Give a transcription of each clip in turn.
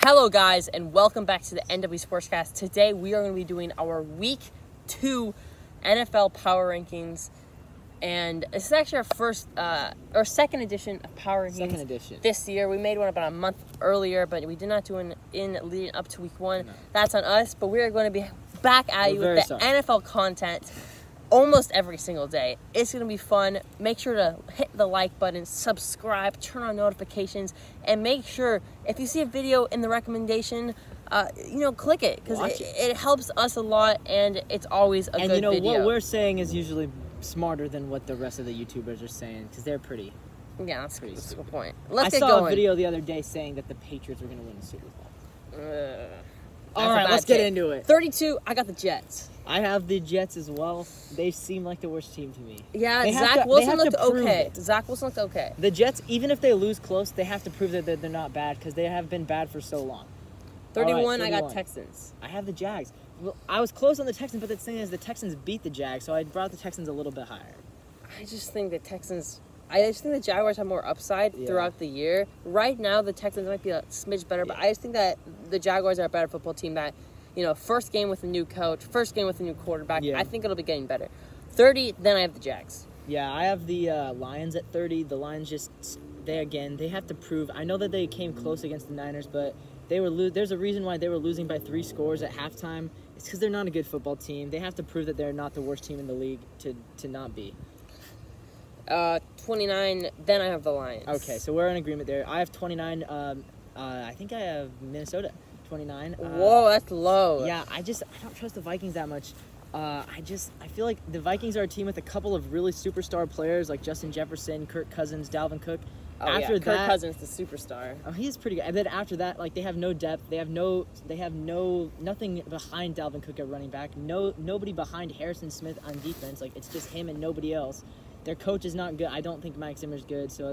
Hello guys, and welcome back to the NW Sportscast. Today we are going to be doing our Week 2 NFL Power Rankings, and this is actually our second edition of Power Rankings this year. We made one about a month earlier, but we did not do one in leading up to Week 1. No. That's on us, but we are going to be back at you with the NFL content almost every single day. It's going to be fun. Make sure to hit the like button, subscribe, turn on notifications, and make sure if you see a video in the recommendation, click it, because it helps us a lot, and it's always a good video. And what we're saying is usually smarter than what the rest of the YouTubers are saying, because they're pretty. Yeah, that's a good point. I saw a video the other day saying that the Patriots were going to win the Super Bowl. All right, let's get into it. 32, I got the Jets. I have the Jets as well. They seem like the worst team to me. Yeah, Zach Wilson looked okay. Zach Wilson looked okay. The Jets, even if they lose close, they have to prove that they're not bad, because they have been bad for so long. 31, right, 31. I got Texans. I have the Jags. Well, I was close on the Texans, but the thing is the Texans beat the Jags, so I brought the Texans a little bit higher. I just think the Jaguars have more upside throughout the year. Right now, the Texans might be a smidge better, but I just think that the Jaguars are a better football team that, first game with a new coach, first game with a new quarterback. I think it'll be getting better. 30, then I have the Jags. Yeah, I have the Lions at 30. The Lions they have to prove. I know that they came close against the Niners, but there's a reason why they were losing by 3 scores at halftime. It's because they're not a good football team. They have to prove that they're not the worst team in the league to not be. 29, then I have the Lions. Okay, so we're in agreement there. I have 29. I think I have Minnesota 29. Whoa, that's low. Yeah, I don't trust the Vikings that much. I feel like the Vikings are a team with a couple of really superstar players like Justin Jefferson, Kirk Cousins, Dalvin Cook. Kirk Cousins, the superstar. Oh, he's pretty good. And then after that, they have no depth. They have nothing behind Dalvin Cook at running back. Nobody behind Harrison Smith on defense. It's just him and nobody else. Their coach is not good. I don't think Mike Zimmer's good. So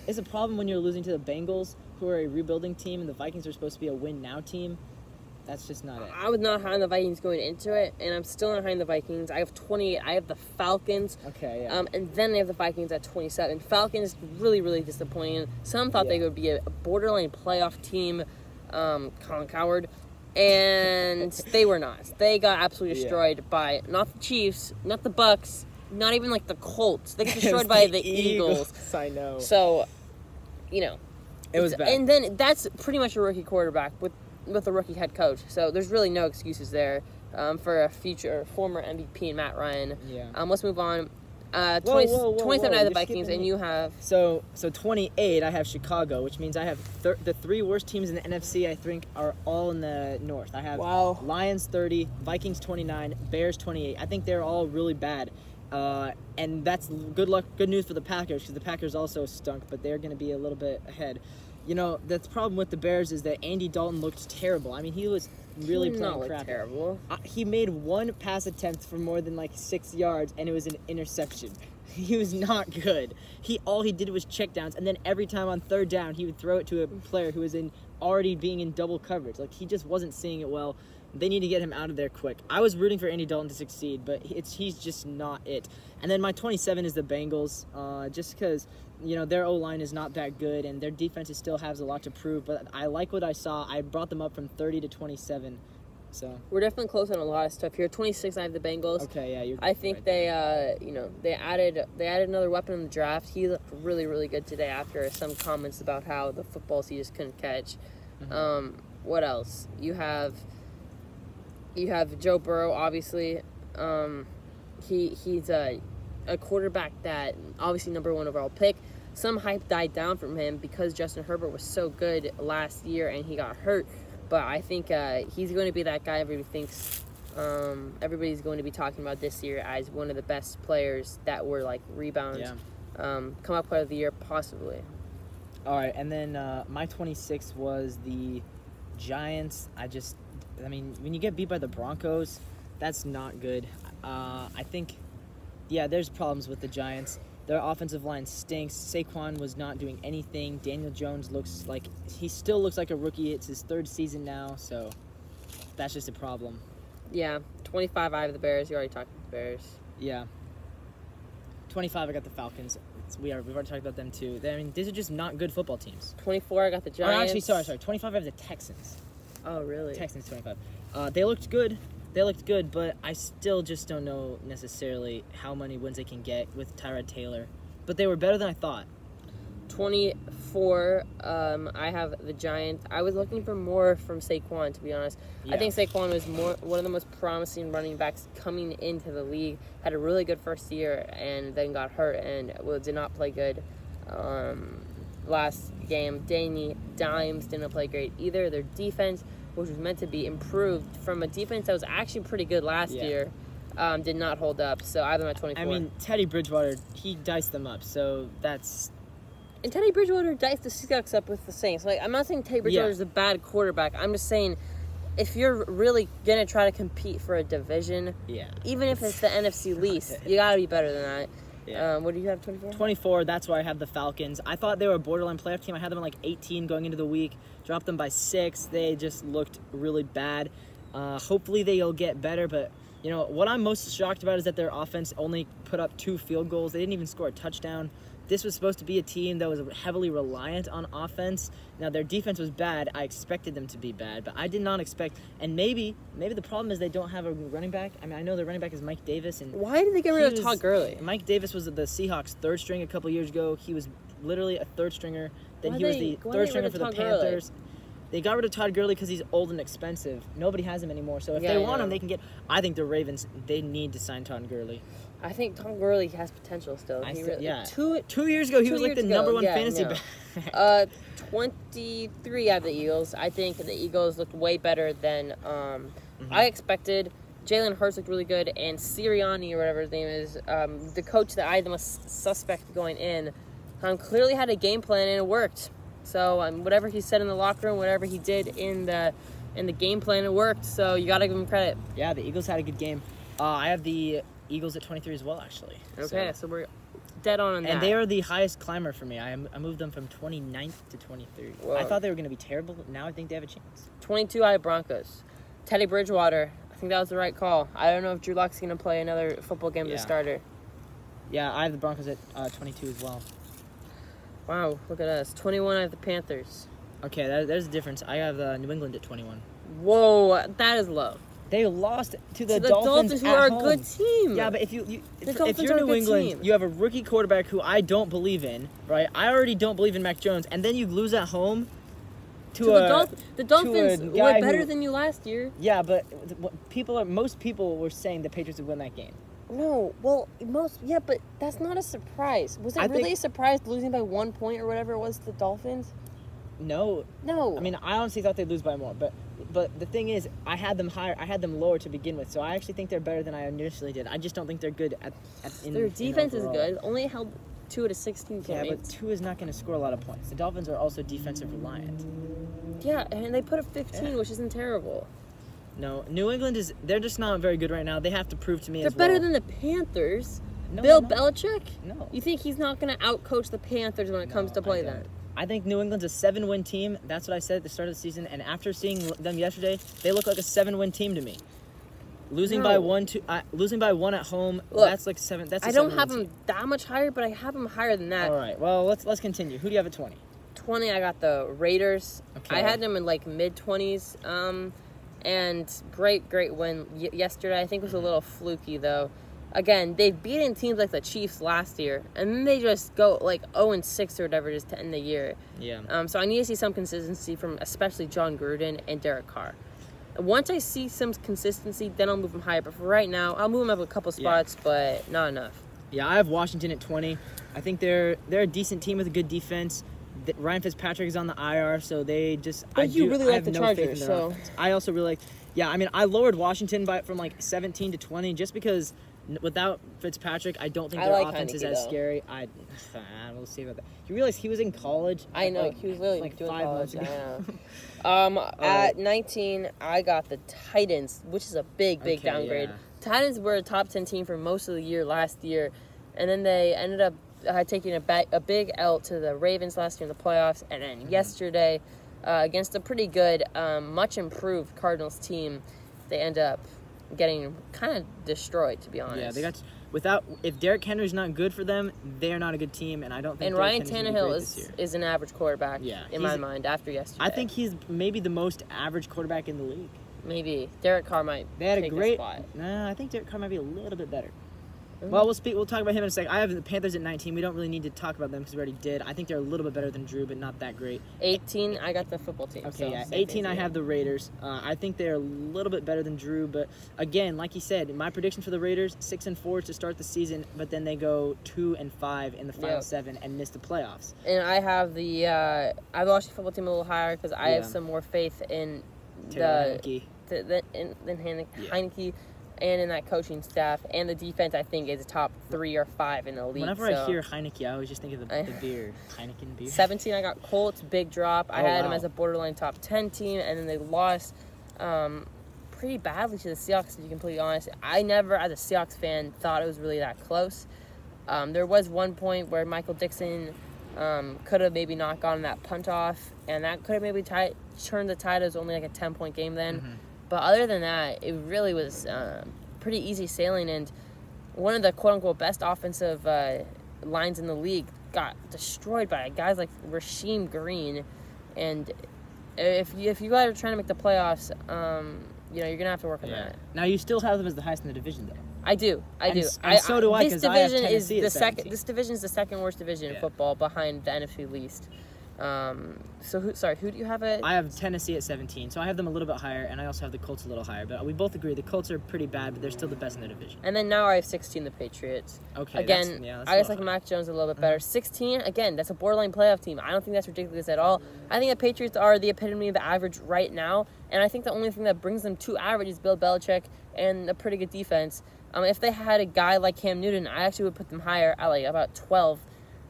it's a problem when you're losing to the Bengals, who are a rebuilding team, and the Vikings are supposed to be a win-now team. That's just not it. I was not high on the Vikings going into it, and I'm still not high on the Vikings. I have 28. I have the Falcons. Okay, yeah. And then I have the Vikings at 27. Falcons, really, really disappointing. Some thought they would be a borderline playoff team, Colin Coward, and they were not. They got absolutely destroyed by not the Chiefs, not the Bucks, not even the Colts. They got destroyed by the Eagles. I know. So, it was bad. And then that's pretty much a rookie quarterback with a rookie head coach. So there's really no excuses there for a future former MVP and Matt Ryan. Yeah. Let's move on. 27 I have the Vikings, and you have... So 28, I have Chicago, which means I have the 3 worst teams in the NFC, I think, are all in the North. I have Lions 30, Vikings 29, Bears 28. I think they're all really bad. And that's good news for the Packers, because the Packers also stunk, but they're going to be a little bit ahead. The problem with the Bears is that Andy Dalton looked terrible. I mean, he was really playing crap. Terrible. He made 1 pass attempt for more than 6 yards, and it was an interception. He was not good. All he did was checkdowns, and then every time on 3rd down, he would throw it to a player who was already being in double coverage. He just wasn't seeing it well. They need to get him out of there quick. I was rooting for Andy Dalton to succeed, but he's just not it. And then my 27 is the Bengals, just because, their O-line is not that good, and their defense still has a lot to prove. But I like what I saw. I brought them up from 30 to 27. So we're definitely close on a lot of stuff here. 26, I have the Bengals. Okay, yeah, I think right they added another weapon in the draft. He looked really, really good today after some comments about how the footballs he just couldn't catch. Mm-hmm. What else? You have Joe Burrow, obviously. He's a quarterback that obviously number 1 overall pick. Some hype died down from him because Justin Herbert was so good last year and he got hurt. But I think he's going to be that guy everybody thinks. Everybody's going to be talking about this year as one of the best players that were rebound, come up player of the year possibly. All right, and then my 26 was the Giants. When you get beat by the Broncos, that's not good. I think, there's problems with the Giants. Their offensive line stinks. Saquon was not doing anything. Daniel Jones still looks like a rookie. It's his 3rd season now, so that's just a problem. Yeah, 25 I have the Bears. You already talked about the Bears. Yeah. 25 I got the Falcons. Giants. We've already talked about them too. I mean, these are just not good football teams. 24, I got the Giants. Oh, actually, sorry. 25, I have the Texans. Oh, really? Texans 25. They looked good. But I still just don't know necessarily how many wins they can get with Tyrod Taylor. But they were better than I thought. 24, I have the Giants. I was looking for more from Saquon, to be honest. Yeah. I think Saquon was one of the most promising running backs coming into the league. Had a really good first year and then got hurt and did not play good last game. Danny Dimes didn't play great either. Their defense, which was meant to be improved from a defense that was actually pretty good last year, did not hold up. So I have them at 24. I mean, Teddy Bridgewater, he diced them up, so that's... And Teddy Bridgewater diced the Seahawks up with the Saints. Like, I'm not saying Teddy Bridgewater is a bad quarterback. I'm just saying, if you're really going to try to compete for a division, even if it's the NFC least, you got to be better than that. Yeah. What do you have, 24? 24, that's why I have the Falcons. I thought they were a borderline playoff team. I had them at like 18 going into the week. Dropped them by 6. They just looked really bad. Hopefully they'll get better, but you know what I'm most shocked about is that their offense only put up 2 field goals. They didn't even score a touchdown. This was supposed to be a team that was heavily reliant on offense. Now, their defense was bad. I expected them to be bad, but I did not expect. And maybe the problem is they don't have a running back. I mean, I know their running back is Mike Davis. And why did they get rid of Todd Gurley? Mike Davis was the Seahawks' third string a couple years ago. He was literally a third stringer. Then he was the third stringer for the Panthers. They got rid of Todd Gurley because he's old and expensive. Nobody has him anymore. So if they want him, they can get. I think the Ravens, they need to sign Todd Gurley. I think Tom Gurley has potential still. Two years ago, he was like the number one fantasy back. 23 out of the Eagles. I think the Eagles looked way better than I expected. Jalen Hurts looked really good, and Sirianni, or whatever his name is, the coach that I had the most suspect going in, clearly had a game plan, and it worked. So whatever he said in the locker room, whatever he did in the game plan, it worked. So you got to give him credit. Yeah, the Eagles had a good game. I have the Eagles at 23 as well, actually. Okay, so we're dead on that. And they are the highest climber for me. I moved them from 29th to 23. Whoa. I thought they were going to be terrible. Now I think they have a chance. 22, I have Broncos. Teddy Bridgewater, I think that was the right call. I don't know if Drew Lock's going to play another football game as a starter. Yeah, I have the Broncos at 22 as well. Wow, look at us. 21, I have the Panthers. Okay, there's a difference. I have New England at 21. Whoa, that is low. They lost to the Dolphins who are a good team. Yeah, but if you're New England, you have a rookie quarterback who I don't believe in, right? I already don't believe in Mac Jones, and then you lose at home to the Dolphins were better than you last year. Yeah, but most people were saying the Patriots would win that game. No, well, but that's not a surprise. Was it really a surprise losing by 1 point or whatever it was to the Dolphins? No. I mean, I honestly thought they'd lose by more, but the thing is, I had them higher. I had them lower to begin with, so I actually think they're better than I initially did. I just don't think they're good their defense is good. Only held 2 to 16 points. Yeah, but 2 is not going to score a lot of points. The Dolphins are also defensive reliant. Yeah, and they put up 15, which isn't terrible. No, New England they're just not very good right now. They have to prove to me they're better than the Panthers. No, Bill Belichick? No. You think he's not going to outcoach the Panthers when it comes to play them? I think New England's a 7-win team. That's what I said at the start of the season. And after seeing them yesterday, they look like a 7-win team to me. Losing by 1 at home. Look, that's like 7. That's. I don't have them that much higher, but I have them higher than that. All right. Well, let's continue. Who do you have at 20? 20. I got the Raiders. Okay. I had them in like mid-20s. And great win yesterday. I think it was a little fluky though. Again, they've beaten teams like the Chiefs last year, and then they just go like 0-6 or whatever just to end the year. Yeah. So I need to see some consistency from especially John Gruden and Derek Carr. Once I see some consistency, then I'll move them higher. But for right now, I'll move them up a couple spots, but not enough. Yeah, I have Washington at 20. I think they're a decent team with a good defense. Ryan Fitzpatrick is on the IR, so they just. But you really like the Chargers, so. Offense. I also really like. Yeah, I mean, I lowered Washington from like 17 to 20 just because without Fitzpatric, I don't think their offense is as scary. We'll see about that. You realize he was in college? I know, he was really doing 5 months ago. At 19, I got the Titans, which is a big downgrade. Yeah. Titans were a top 10 team for most of the year last year, and then they ended up taking a big L to the Ravens last year in the playoffs, and then yesterday against a pretty good, much improved Cardinals team, they end up getting kind of destroyed, to be honest. Yeah, if Derrick Henry's not good for them, they're not a good team, and I don't think. And Derrick Ryan Henry's gonna be great this year. Tannehill is an average quarterback. Yeah, in my mind after yesterday. I think he's maybe the most average quarterback in the league. Maybe Derek Carr might. They had take a great. the spot. Nah, I think Derek Carr might be a little bit better. Well, we'll talk about him in a second. I have the Panthers at 19. We don't really need to talk about them because we already did. I think they're a little bit better than Drew, but not that great. 18, I got the football team. Okay, so yeah. same 18, thing, I have the Raiders. I think they're a little bit better than Drew, but again, like he said, my prediction for the Raiders, 6-4 to start the season, but then they go 2-5 in the final 7 and miss the playoffs. And I have the I've watched the football team a little higher because I have some more faith in than Heineke. And in that coaching staff and the defense, I think is top 3 or 5 in the league. Whenever I hear Heineke, I always just think of the beer, Heineken beer. 17, I got Colts, big drop. I had them as a borderline top 10 team, and then they lost pretty badly to the Seahawks. To be completely honest, I never, as a Seahawks fan, thought it was really that close. There was one point where Michael Dixon could have maybe not gotten that punt off, and that could have maybe turned the tide. It was only like a 10-point game then. Mm-hmm. But other than that, it really was pretty easy sailing, and one of the quote-unquote best offensive lines in the league got destroyed by guys like Rasheem Green. And if you guys are trying to make the playoffs, you're going to have to work on that. Now, you still have them as the highest in the division, though. I do. And so do I, because I have Tennessee at 17. This division is the second worst division in football behind the NFC least. Who do you have at? I have Tennessee at 17, so I have them a little bit higher, and I also have the Colts a little higher. But we both agree the Colts are pretty bad, but they're still the best in the division. And then now I have 16, the Patriots. Okay. Again, that's I just like Mac Jones a little bit better. 16, again, that's a borderline playoff team. I don't think that's ridiculous at all. I think the Patriots are the epitome of average right now, and I think the only thing that brings them to average is Bill Belichick and a pretty good defense. If they had a guy like Cam Newton, I actually would put them higher at like about 12.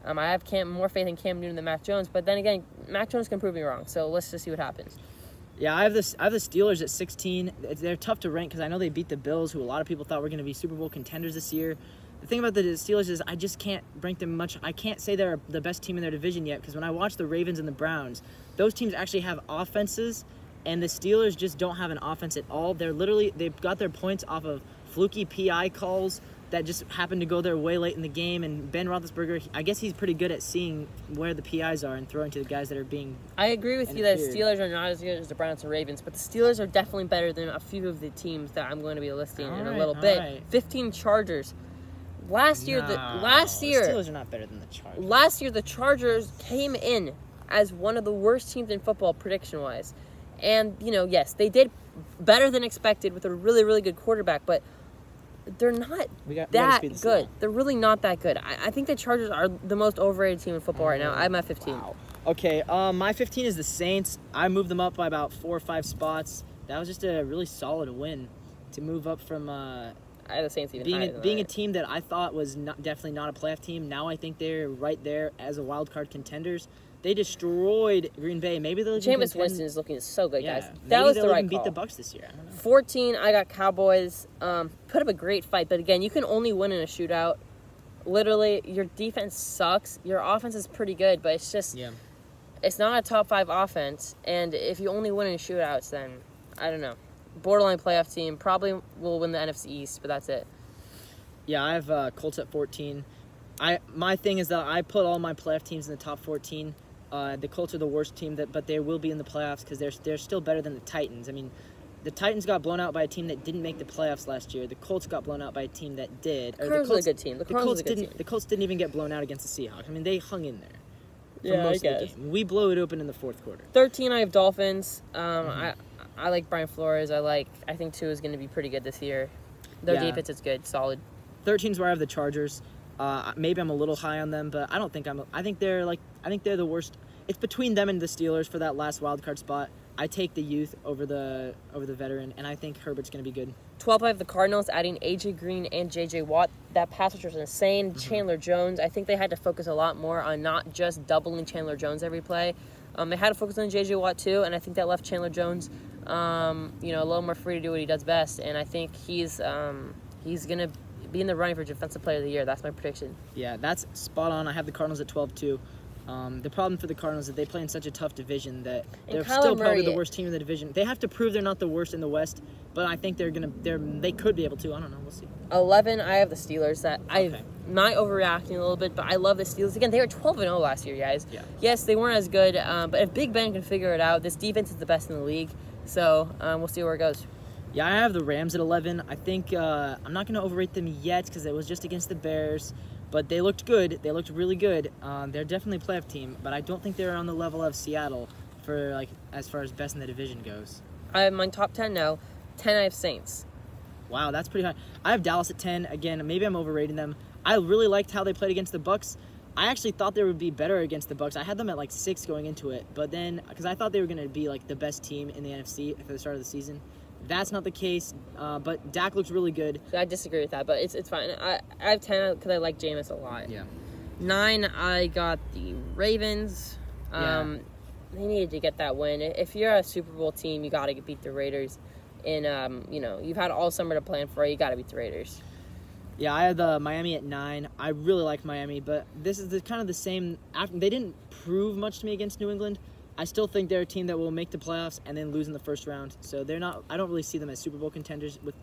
I have more faith in Cam Newton than Mac Jones, but then again, Mac Jones can prove me wrong. So let's just see what happens. Yeah, I have the Steelers at 16. They're tough to rank because I know they beat the Bills, who a lot of people thought were going to be Super Bowl contenders this year. The thing about the Steelers is I just can't rank them much. I can't say they're the best team in their division yet because when I watch the Ravens and the Browns, those teams actually have offenses, and the Steelers just don't have an offense at all. They've got their points off of fluky PI calls that just happened to go their way late in the game, and Ben Roethlisberger, I guess he's pretty good at seeing where the PIs are and throwing to the guys that are being I agree with you that Steelers are not as good as the Browns and Ravens, but the Steelers are definitely better than a few of the teams that I'm going to be listing in a little bit. Right. 15 Chargers. Last year, the Steelers are not better than the Chargers. Last year, the Chargers came in as one of the worst teams in football prediction-wise. And, yes, they did better than expected with a really, really good quarterback, but they're not that good. They're really not that good. I think the Chargers are the most overrated team in football right now. I'm at 15. Wow. Okay, my 15 is the Saints. I moved them up by about 4 or 5 spots. That was just a really solid win to move up from I have the Saints even being a team that I thought was definitely not a playoff team. Now I think they're right there as a wild card contenders. They destroyed Green Bay. Maybe they'll Jameis Winston is looking so good, guys. That was the right call. Beat the Bucs this year. I don't know. 14, I got Cowboys. Put up a great fight, but again, you can only win in a shootout. Literally, your defense sucks. Your offense is pretty good, but it's just it's not a top 5 offense. And if you only win in shootouts, then I don't know. Borderline playoff team, probably will win the NFC East, but that's it. Yeah, I have Colts at 14. My thing is that I put all my playoff teams in the top 14. The Colts are the worst team, but they will be in the playoffs because they're still better than the Titans. I mean, the Titans got blown out by a team that didn't make the playoffs last year. The Colts got blown out by a team that did. The Colts was a good team. The Colts didn't even get blown out against the Seahawks. I mean, they hung in there for most of the game. We blew it open in the fourth quarter. 13, I have Dolphins. I like Brian Flores. I think Tua is going to be pretty good this year. Their defense is good, solid. 13 is where I have the Chargers. Maybe I'm a little high on them, but I don't think I think they're the worst. It's between them and the Steelers for that last wild card spot. I take the youth over the veteran, and I think Herbert's going to be good. 12, I have the Cardinals adding A.J. Green and J.J. Watt. That pass rush was insane. Mm-hmm. Chandler Jones, I think they had to focus a lot more on not just doubling Chandler Jones every play. They had to focus on J.J. Watt too, and I think that left Chandler Jones, a little more free to do what he does best. And I think he's going to be in the running for Defensive Player of the Year. That's my prediction. Yeah, that's spot on. I have the Cardinals at 12 too. The problem for the Cardinals is that they play in such a tough division that And they're Kyler still probably Murray- the worst team in the division. They have to prove they're not the worst in the West, but I think they could be able to. I don't know. We'll see. 11, I have the Steelers. That I'm Okay. not overreacting a little bit, but I love the Steelers. Again, they were 12-0 last year, guys. Yeah. Yes, they weren't as good, but if Big Ben can figure it out, this defense is the best in the league. So we'll see where it goes. Yeah, I have the Rams at 11. I think I'm not going to overrate them yet because it was just against the Bears, but they looked good. They looked really good. They're definitely a playoff team, but I don't think they're on the level of Seattle for as far as best in the division goes. I have my top 10 now. 10, I have Saints. Wow, that's pretty high. I have Dallas at 10. Again, maybe I'm overrating them. I really liked how they played against the Bucks. I actually thought they would be better against the Bucks. I had them at 6 going into it, but then because I thought they were going to be the best team in the NFC at the start of the season. That's not the case, but Dak looks really good. So I disagree with that, but it's fine. I have 10 because I like Jameis a lot. Yeah. 9, I got the Ravens. Yeah. They needed to get that win. If you're a Super Bowl team, you got to beat the Raiders. And, you've had all summer to plan for it. You got to beat the Raiders. Yeah, I had the Miami at 9. I really like Miami, but this is kind of the same. They didn't prove much to me against New England. I still think they're a team that will make the playoffs and then lose in the first round. So they're not. I don't really see them as Super Bowl contenders. With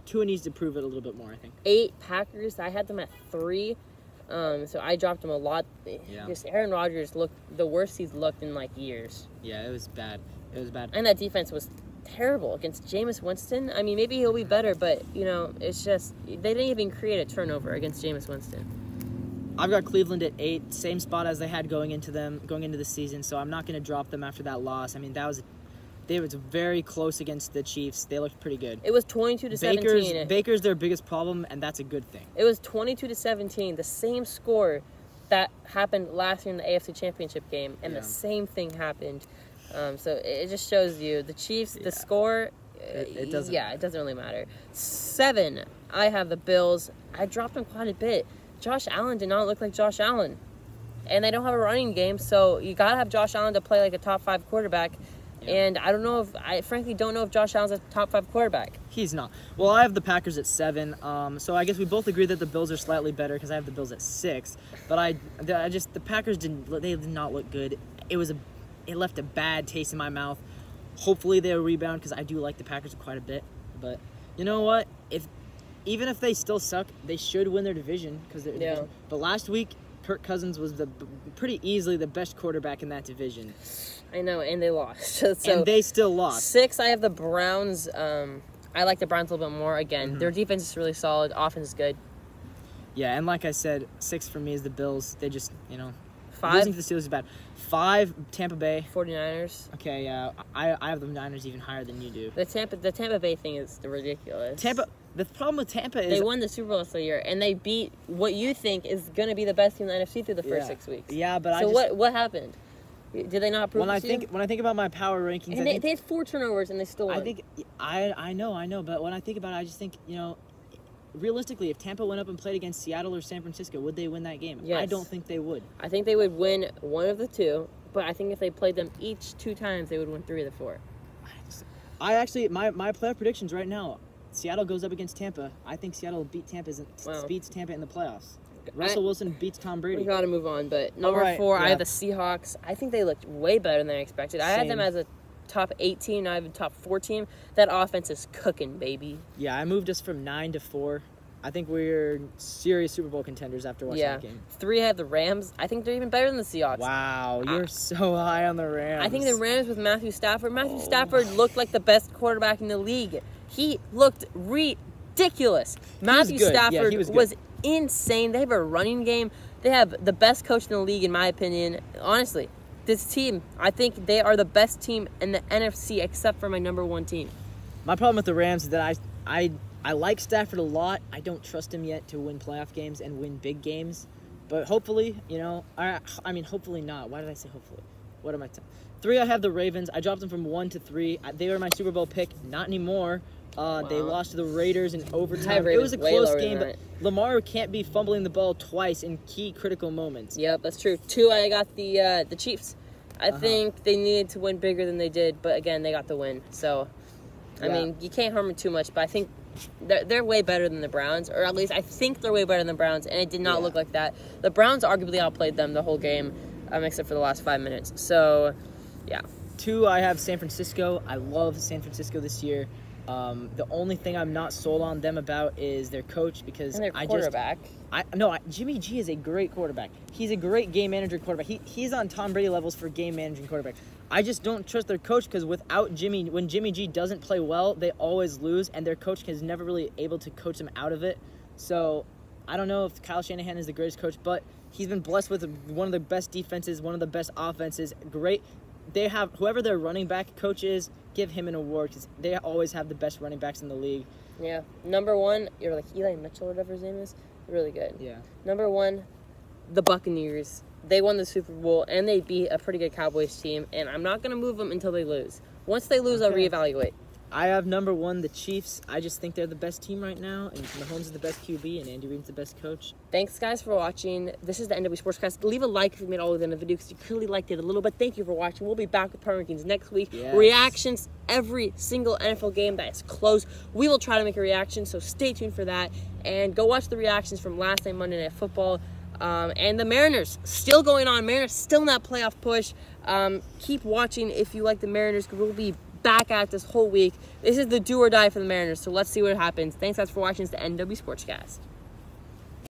Tua needs to prove it a little bit more, I think. 8, Packers. I had them at 3. So I dropped them a lot. Yeah. Just Aaron Rodgers looked the worst he's looked in years. Yeah, it was bad. It was bad. And that defense was terrible against Jameis Winston. I mean, maybe he'll be better, but it's just they didn't even create a turnover against Jameis Winston. I've got Cleveland at 8, same spot as they had going into the season. So I'm not going to drop them after that loss. I mean, they was very close against the Chiefs. They looked pretty good. It was 22-17. Baker's their biggest problem, and that's a good thing. It was 22-17, the same score that happened last year in the AFC Championship game, and the same thing happened. So it just shows you the Chiefs, the score. It doesn't. Yeah, it doesn't really matter. 7, I have the Bills. I dropped them quite a bit. Josh Allen did not look like Josh Allen, and they don't have a running game, so you gotta have Josh Allen to play like a top 5 quarterback. And I frankly don't know if Josh Allen's a top 5 quarterback. He's not. Well, I have the Packers at 7. So I guess we both agree that the Bills are slightly better because I have the Bills at 6. But the Packers did not look good. It left a bad taste in my mouth. Hopefully they'll rebound because I do like the Packers quite a bit. But you know what? Even if they still suck, they should win their division division. But last week, Kirk Cousins was pretty easily the best quarterback in that division. I know, and they lost. So and they still lost. 6, I have the Browns. I like the Browns a little bit more. Again, their defense is really solid. Offense is good. Yeah, and like I said, 6 for me is the Bills. They just, 5, losing to the Steelers is bad. 5, Tampa Bay. 49ers. Okay, yeah, I have the Niners even higher than you do. The Tampa Bay thing is ridiculous. The problem with Tampa is they won the Super Bowl this year, and they beat what you think is going to be the best team in the NFC through the first 6 weeks. Yeah, but what happened? Did they not prove when it to you? when I think about my power rankings, And they had 4 turnovers and they still won. I know, but when I think about it, I just think realistically, if Tampa went up and played against Seattle or San Francisco, would they win that game? Yes. I don't think they would. I think they would win one of the 2, but I think if they played them each 2 times, they would win 3 of the 4. I actually my playoff predictions right now. Seattle goes up against Tampa. I think Seattle beats Tampa in the playoffs. Russell Wilson beats Tom Brady. We got to move on, but number 4, I have the Seahawks. I think they looked way better than I expected. I had them as a top 8 team. I have a top 4 team. That offense is cooking, baby. Yeah, I moved us from 9 to 4. I think we're serious Super Bowl contenders after watching that game. 3, I have the Rams. I think they're even better than the Seahawks. Wow, you're so high on the Rams. I think the Rams with Matthew Stafford. Matthew Stafford looked like the best quarterback in the league. He looked ridiculous. Matthew Stafford was insane. They have a running game. They have the best coach in the league, in my opinion. Honestly, this team, I think they are the best team in the NFC except for my number 1 team. My problem with the Rams is that I like Stafford a lot. I don't trust him yet to win playoff games and win big games. But hopefully, hopefully not. Why did I say hopefully? What am I saying? 3, I have the Ravens. I dropped them from 1 to 3. They were my Super Bowl pick. Not anymore. They lost to the Raiders in overtime. It was a close game, but Lamar can't be fumbling the ball twice in key critical moments. Yep, that's true. 2, I got the Chiefs. I think they needed to win bigger than they did, but again, they got the win. So, I mean, you can't harm them too much, but I think they're way better than the Browns, or at least I think they're way better than the Browns, and it did not look like that. The Browns arguably outplayed them the whole game. except for the last 5 minutes. So, yeah. 2, I have San Francisco. I love San Francisco this year. The only thing I'm not sold on them about is their coach, because And their quarterback. Jimmy G is a great quarterback. He's a great game manager quarterback. He's on Tom Brady levels for game managing quarterback. I just don't trust their coach, because without Jimmy, when Jimmy G doesn't play well, they always lose, and their coach is never really able to coach them out of it. So I don't know if Kyle Shanahan is the greatest coach, but he's been blessed with one of the best defenses, one of the best offenses. Great. They have whoever their running back coach is, give him an award, because they always have the best running backs in the league. Yeah. Number 1, you're like Eli Mitchell or whatever his name is. Really good. Yeah. Number 1, the Buccaneers. They won the Super Bowl, and they beat a pretty good Cowboys team, and I'm not going to move them until they lose. Once they lose, I'll reevaluate. I have number 1, the Chiefs. I just think they're the best team right now, and Mahomes is the best QB, and Andy Reid's the best coach. Thanks, guys, for watching. This is the NW Sportscast. Leave a like if you made all of the end of the video, because you clearly liked it a little bit. Thank you for watching. We'll be back with Power Rankings next week. Yes. Reactions, every single NFL game that is close. We will try to make a reaction, so stay tuned for that. And go watch the reactions from last night, Monday Night Football. And the Mariners, still going on. Mariners still in that playoff push. Keep watching if you like the Mariners, because we'll be back at this whole week. This is the do or die for the Mariners, so let's see what happens. Thanks, guys, for watching. It's the NW Sportscast.